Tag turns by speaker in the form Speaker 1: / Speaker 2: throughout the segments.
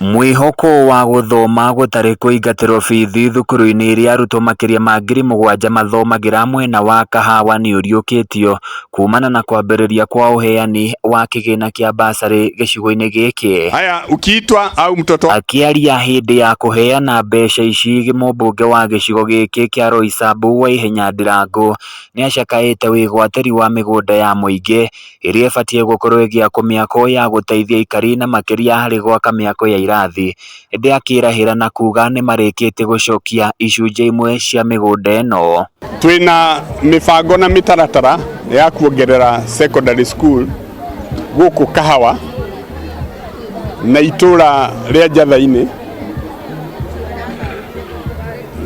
Speaker 1: Mwihoko wa guthoma gutari kuingatirwo bithi thukuru-ini iria arutwo makiria ma 7,000 mathomagira mwena wa Kahawa ni uriukitio kumana na kwambiriria kwa uheani wa kigina kia bursary gicigo-ini giki.
Speaker 2: Haya, ukiitwa au mtoto
Speaker 1: akiaria hindi ya kuheana mbeca ici, mũmbunge wa gicigo giki kia Roysambu Waihenya Ndirangu ni acakaite wigwatiri wa migunda ya muingi iria ibatie gukorwo igiakwo miako ya guteithia ikari na makiria hari gwaka miako ya irathi. Indi akirahira na kuga ni marikite gucokia icunjĩ imwe cia migunda ĩno.
Speaker 2: Twina mibango na mitaratara ya kuongerera secondary school guku Kahawa na itura ria Njathaini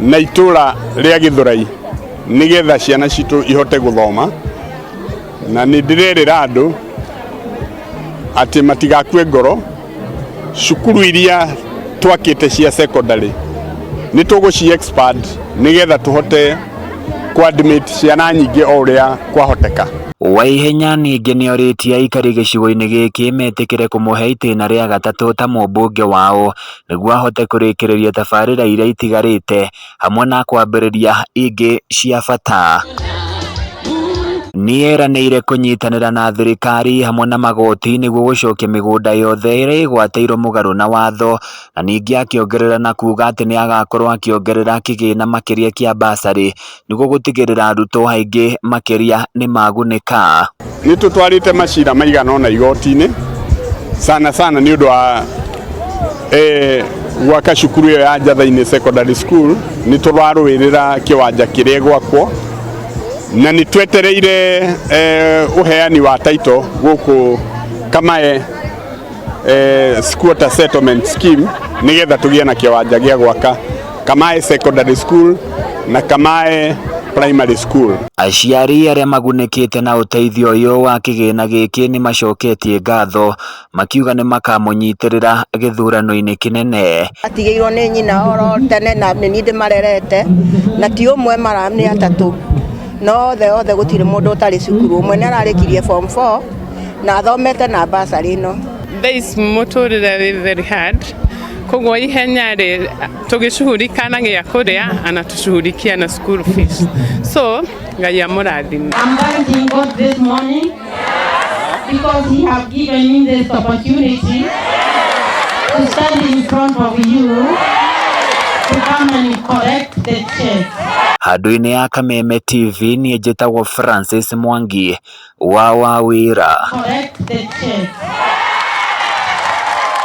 Speaker 2: na itura ria Githurai nigetha ciana citu ihote guthoma, na ni ndirerera andu ati matigakue ngoro. Cukuru iria twakite cia secondary ni tuguci expand nigetha tuhote kuadmit ciana nyingi o uria kwahoteka.
Speaker 1: Waihenya ningi ni oritie aikari gicigo-ini giki metikire kumuhe itĩna ria gatatu ta mũmbunge wao niguo ahote kurikiriria tabarĩra iria itigarite hamwe na kwambĩrĩria ingi cia bata. Nieranĩire kunyitanĩra na thirikari hamwe na magoti niguo gucokia migunda yothe iria igwatĩirwo mũgarũ na watho, na ningi akiongerera na kuga ati ni agakorwo akiongerera kigina makiria kia bursary niguo gutigirira arutwo aingi makiria ni magunĩka.
Speaker 2: Ni tutwarite macira maigana ona igoti-ini sana ni undu wa gwaka cukuru iyo ya Njathaini secondary school. Ni turarũĩrĩra kiwanja kiria gwakwo na ni twetereire uheani wa title guku Kameme squatter settlement scheme nigetha tugie na kiwanja gia gwaka Kameme secondary school na Kameme primary school.
Speaker 1: Aciari aria magunĩkĩte na ũteithio ũyũ wa kĩgĩna gĩkĩ ni macoketie ngatho makiuga ni makamũnyitirĩra gĩthurano-inĩ kĩnene.
Speaker 3: Atigĩirwo nĩ nyina oro tene na nĩ ndĩmarerete na ti ũmwe mara nĩ atatu, no othe gutire mundu utari cukuru. Umwe ni ararikirie form 4 na athomete na bursary ino.
Speaker 4: This muturire very hard kogwo ihenya ri tugicuhurikana gia kuria ana tucuhurikia na school fees, so Ngai amurathime.
Speaker 5: I'm thanking God this morning because he have given me this opportunity to stand in front of you to come and correct the church.
Speaker 1: Handu-ini ya Kameme TV ni njĩtagwo Francis Mwangi wa Wawira.
Speaker 5: Correct the church.